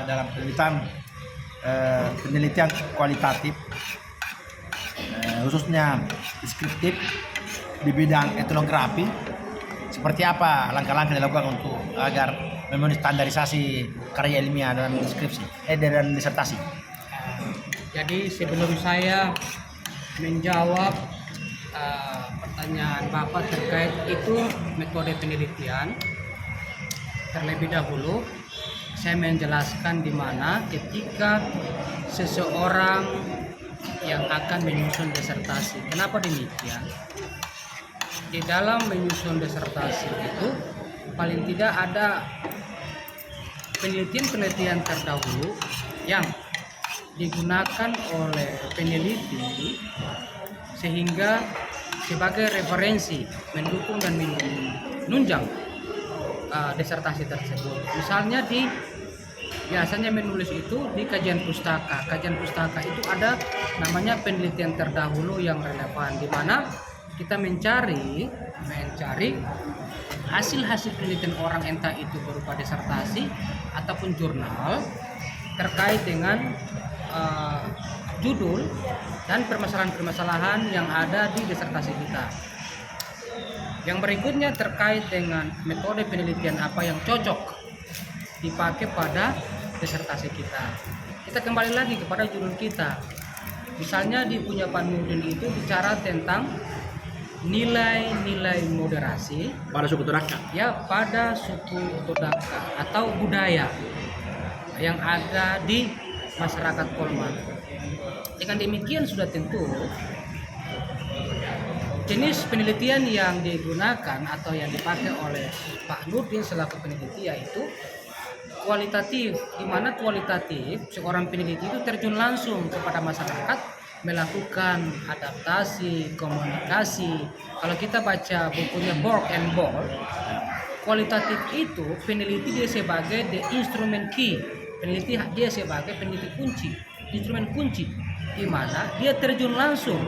dalam penelitian kualitatif, khususnya deskriptif di bidang etnografi. Seperti apa langkah-langkah dilakukan untuk agar memenuhi standarisasi karya ilmiah dalam deskripsi dalam disertasi? Jadi sebelum saya menjawab pertanyaan Bapak terkait itu metode penelitian, terlebih dahulu saya menjelaskan di mana ketika seseorang yang akan menyusun disertasi. Kenapa demikian? Di dalam menyusun disertasi itu paling tidak ada penelitian-penelitian terdahulu yang digunakan oleh peneliti sehingga sebagai referensi mendukung dan menunjang disertasi tersebut. Misalnya biasanya menulis itu di kajian pustaka. Kajian pustaka itu ada namanya penelitian terdahulu yang relevan, di mana kita mencari hasil-hasil penelitian orang, entah itu berupa disertasi ataupun jurnal terkait dengan judul dan permasalahan-permasalahan yang ada di disertasi kita. Yang berikutnya terkait dengan metode penelitian apa yang cocok dipakai pada disertasi kita. Kita kembali lagi kepada judul kita. Misalnya di punya Pak Nurdin itu bicara tentang nilai-nilai moderasi Pada suku Todaka. ya, pada suku Todaka atau budaya yang ada di masyarakat Polman. Dengan demikian sudah tentu jenis penelitian yang digunakan atau yang dipakai oleh Pak Nurdin selaku peneliti yaitu kualitatif, di mana kualitatif seorang peneliti itu terjun langsung kepada masyarakat, melakukan adaptasi, komunikasi. Kalau kita baca bukunya Borg and Ball, kualitatif itu peneliti dia sebagai the instrument key, peneliti dia sebagai peneliti kunci, instrumen kunci, di mana dia terjun langsung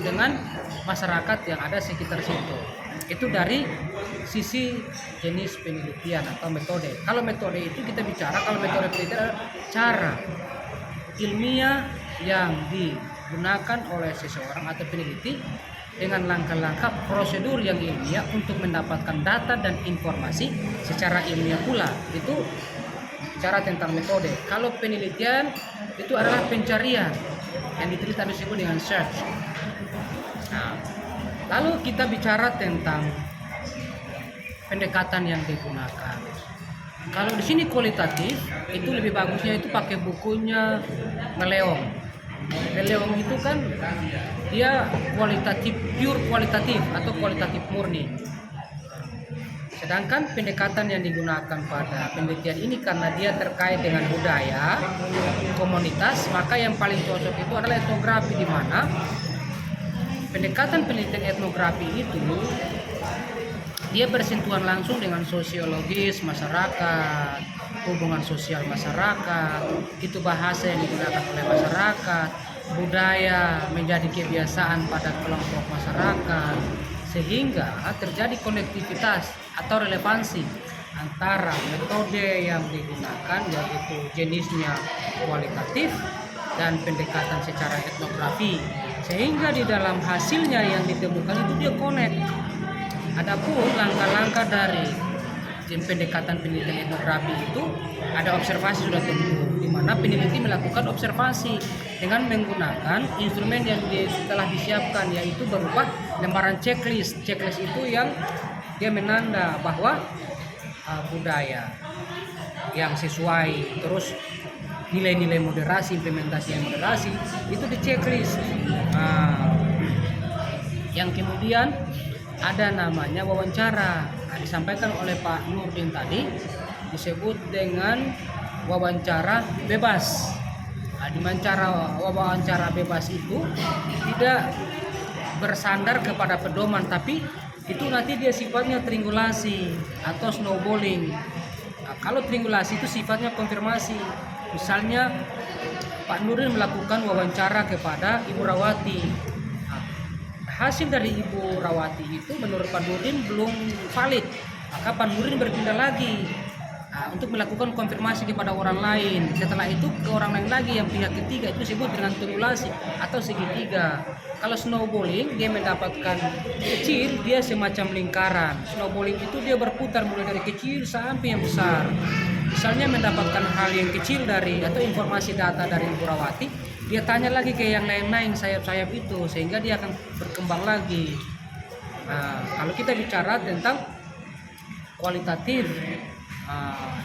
dengan masyarakat yang ada sekitar situ. Itu dari sisi jenis penelitian atau metode. Kalau metode itu kita bicara, kalau metode penelitian adalah cara ilmiah yang digunakan oleh seseorang atau peneliti dengan langkah-langkah prosedur yang ilmiah untuk mendapatkan data dan informasi secara ilmiah pula. Itu cara tentang metode. Kalau penelitian itu adalah pencarian yang diteliti disebut dengan search. Nah, lalu kita bicara tentang pendekatan yang digunakan. Kalau di sini kualitatif, itu lebih bagusnya itu pakai bukunya Meleong. Meleong itu kan dia kualitatif, pure kualitatif atau kualitatif murni. Sedangkan pendekatan yang digunakan pada penelitian ini karena dia terkait dengan budaya, komunitas, maka yang paling cocok itu adalah etnografi, di mana pendekatan penelitian etnografi itu dia bersentuhan langsung dengan sosiologis masyarakat, hubungan sosial masyarakat, itu bahasa yang digunakan oleh masyarakat, budaya menjadi kebiasaan pada kelompok masyarakat, sehingga terjadi konektivitas atau relevansi antara metode yang digunakan yaitu jenisnya kualitatif dan pendekatan secara etnografi, sehingga di dalam hasilnya yang ditemukan itu dia connect. Adapun langkah-langkah dari pendekatan penelitian etnografi itu ada observasi sudah tentu, di mana peneliti melakukan observasi dengan menggunakan instrumen yang telah disiapkan, yaitu berupa lembaran checklist. Checklist itu yang dia menanda bahwa budaya yang sesuai, terus nilai-nilai moderasi, implementasi yang moderasi itu di checklist. Yang kemudian ada namanya wawancara. Disampaikan oleh Pak Nurdin tadi, disebut dengan wawancara bebas. Di wawancara bebas itu tidak bersandar kepada pedoman, tapi itu nanti dia sifatnya triangulasi atau snowballing. Kalau triangulasi itu sifatnya konfirmasi. Misalnya Pak Nurdin melakukan wawancara kepada Ibu Rawati. Hasil dari Ibu Rawati itu menurut Pak Nurdin belum valid, maka Pak Nurdin berpindah lagi untuk melakukan konfirmasi kepada orang lain. Setelah itu ke orang lain lagi yang pihak ketiga, itu disebut dengan tumulasi atau segitiga. Kalau snowballing dia mendapatkan kecil, dia semacam lingkaran. Snowballing itu dia berputar mulai dari kecil sampai yang besar. Misalnya mendapatkan hal yang kecil dari atau informasi data dari Ibu Rawati, dia tanya lagi ke yang lain-lain sayap-sayap itu, sehingga dia akan berkembang lagi. Nah, kalau kita bicara tentang kualitatif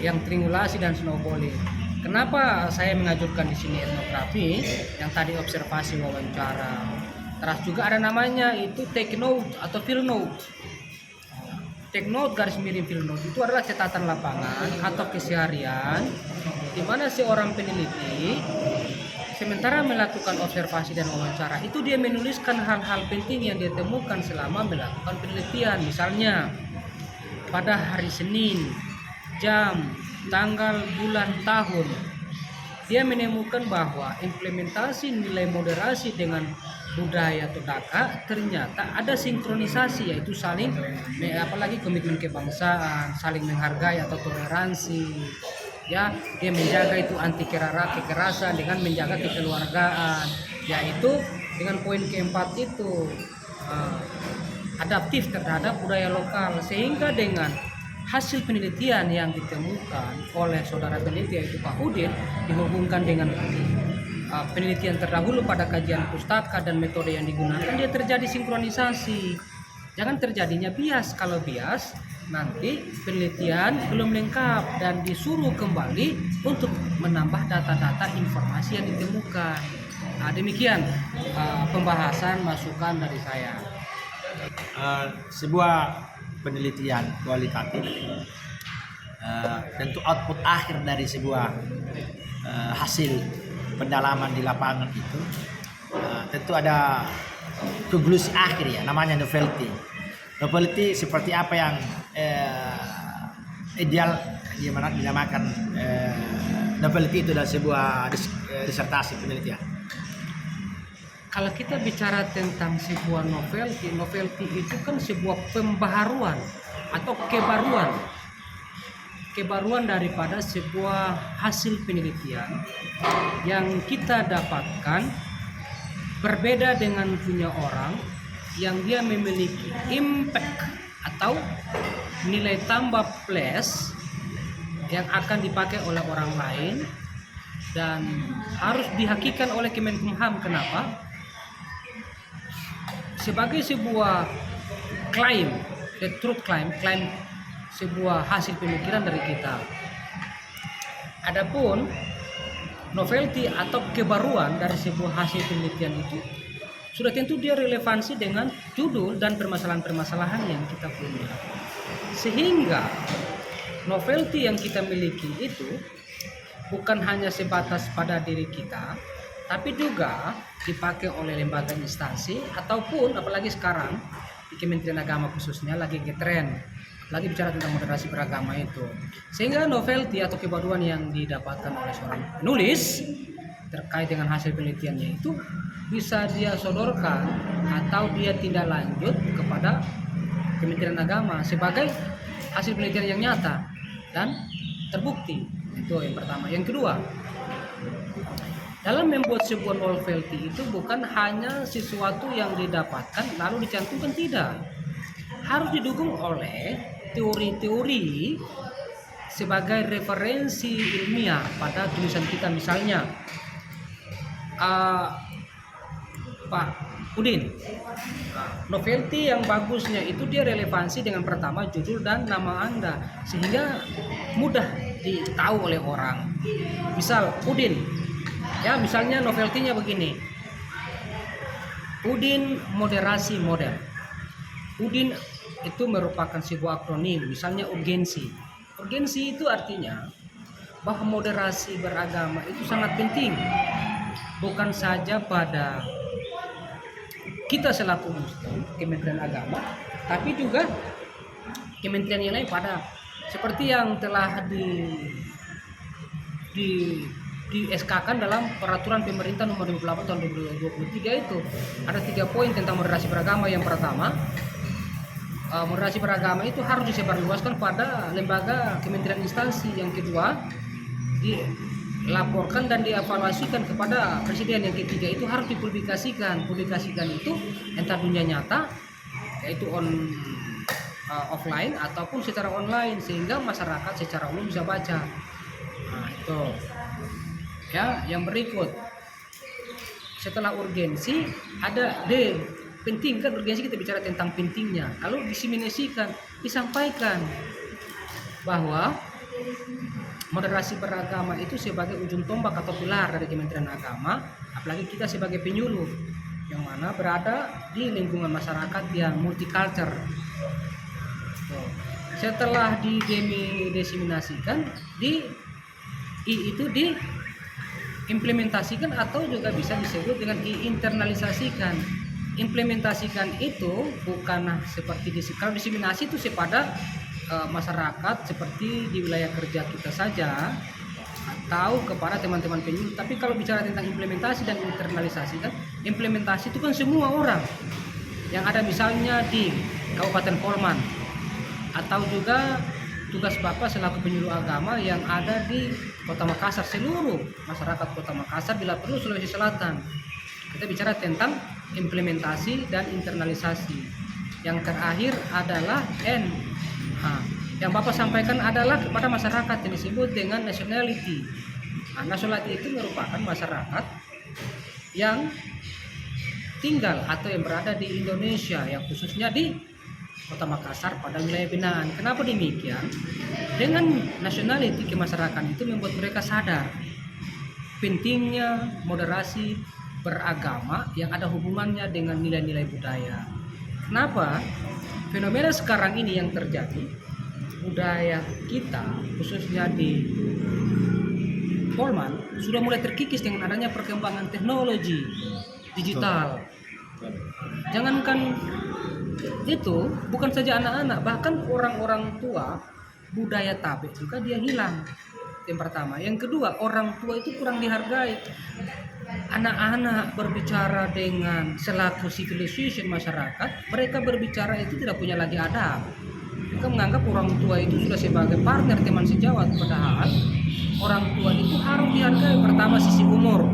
yang triangulasi dan snowballing, kenapa saya mengajukan di sini etnografi, yang tadi observasi wawancara, terus juga ada namanya itu take note atau field note. Take note garis miring field note itu adalah catatan lapangan atau keseharian di mana seorang peneliti sementara melakukan observasi dan wawancara itu dia menuliskan hal-hal penting yang dia temukan selama melakukan penelitian. Misalnya pada hari Senin, jam, tanggal, bulan, tahun, dia menemukan bahwa implementasi nilai moderasi dengan budaya atau daka ternyata ada sinkronisasi, yaitu saling apalagi komitmen kebangsaan, saling menghargai atau toleransi. Ya, dia menjaga itu anti kekerasan dengan menjaga kekeluargaan, yaitu dengan poin keempat itu adaptif terhadap budaya lokal, sehingga dengan hasil penelitian yang ditemukan oleh saudara peneliti yaitu Pak Udin dihubungkan dengan penelitian terdahulu pada kajian pustaka dan metode yang digunakan, dia terjadi sinkronisasi. Jangan terjadinya bias. Kalau bias nanti penelitian belum lengkap dan disuruh kembali untuk menambah data-data informasi yang ditemukan. Nah, demikian pembahasan masukan dari saya. Sebuah penelitian kualitatif tentu output akhir dari sebuah hasil pendalaman di lapangan itu tentu ada konklusi akhir, ya, namanya novelty. Novelty seperti apa yang ideal dinamakan novelty itu adalah sebuah disertasi penelitian. Kalau kita bicara tentang sebuah novelty, novelty itu kan sebuah pembaharuan atau kebaruan daripada sebuah hasil penelitian yang kita dapatkan berbeda dengan punya orang yang dia memiliki impact atau nilai tambah plus yang akan dipakai oleh orang lain dan harus dihakikan oleh Kemenkumham. Kenapa? Sebagai sebuah klaim, the truth claim sebuah hasil pemikiran dari kita. Adapun novelty atau kebaruan dari sebuah hasil penelitian itu sudah tentu dia relevansi dengan judul dan permasalahan-permasalahan yang kita punya. Sehingga novelty yang kita miliki itu bukan hanya sebatas pada diri kita, tapi juga dipakai oleh lembaga instansi ataupun apalagi sekarang di Kementerian Agama khususnya lagi ngetren, lagi bicara tentang moderasi beragama itu. Sehingga novelty atau kebaruan yang didapatkan oleh seorang penulis terkait dengan hasil penelitiannya itu bisa dia sodorkan atau dia tindak lanjut kepada Kementerian Agama sebagai hasil penelitian yang nyata dan terbukti. Itu yang pertama. Yang kedua, dalam membuat sebuah novelty itu bukan hanya sesuatu yang didapatkan lalu dicantumkan, tidak. Harus didukung oleh teori-teori sebagai referensi ilmiah pada tulisan kita. Misalnya Pak Udin, novelty yang bagusnya itu dia relevansi dengan pertama judul dan nama Anda sehingga mudah ditahu oleh orang. Misal Udin, ya misalnya novelty-nya begini, Udin moderasi modern. Udin itu merupakan sebuah akronim, misalnya urgensi. Urgensi itu artinya bahwa moderasi beragama itu sangat penting, bukan saja pada kita selaku Muslim, Kementerian Agama, tapi juga kementerian yang lain pada seperti yang telah di SK-kan dalam peraturan pemerintah nomor 28 tahun 2023 itu ada 3 poin tentang moderasi beragama. Yang pertama, moderasi beragama itu harus disebarluaskan pada lembaga, kementerian, instansi. Yang kedua, dilaporkan dan dievaluasikan kepada presiden. Yang ketiga itu harus dipublikasikan. Publikasikan itu entah dunia nyata, yaitu offline ataupun secara online, sehingga masyarakat secara umum bisa baca. Nah, itu ya. Yang berikut, setelah urgensi ada D, penting. Kan urgensi kita bicara tentang pentingnya, lalu diseminasikan, disampaikan bahwa moderasi beragama itu sebagai ujung tombak atau pilar dari Kementerian Agama, apalagi kita sebagai penyuluh yang mana berada di lingkungan masyarakat yang multicultural. Setelah diseminasikan, itu diimplementasikan atau juga bisa disebut dengan diinternalisasikan. Implementasikan itu bukan seperti kalau diseminasi itu kepada masyarakat seperti di wilayah kerja kita saja atau kepada teman-teman penyuluh. Tapi kalau bicara tentang implementasi dan internalisasi, kan implementasi itu kan semua orang yang ada misalnya di Kabupaten Polman, atau juga tugas Bapak selaku penyuluh agama yang ada di Kota Makassar, seluruh masyarakat Kota Makassar, bila perlu Sulawesi Selatan. Kita bicara tentang implementasi dan internalisasi. Yang terakhir adalah N. Yang Bapak sampaikan adalah kepada masyarakat yang disebut dengan nationality. Nationality itu merupakan masyarakat yang tinggal atau yang berada di Indonesia, yang khususnya di Kota Makassar pada wilayah binaan. Kenapa demikian? Dengan nationality kemasyarakatan itu membuat mereka sadar pentingnya moderasi beragama yang ada hubungannya dengan nilai-nilai budaya. Kenapa? Fenomena sekarang ini yang terjadi, budaya kita khususnya di Polman sudah mulai terkikis dengan adanya perkembangan teknologi digital. Jangankan itu, bukan saja anak-anak, bahkan orang-orang tua, budaya tabik juga dia hilang. Yang pertama. Yang kedua, orang tua itu kurang dihargai. Anak-anak berbicara dengan selaku civilization masyarakat, mereka berbicara itu tidak punya lagi adab. Mereka menganggap orang tua itu sudah sebagai partner, teman sejawat, padahal orang tua itu harus dihargai. Pertama, sisi umur.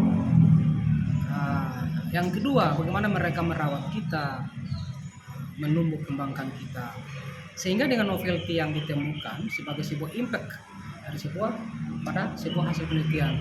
Yang kedua, bagaimana mereka merawat kita, menumbuh kembangkan kita. Sehingga dengan novelty yang ditemukan sebagai sebuah impact dari sebuah hasil penelitian,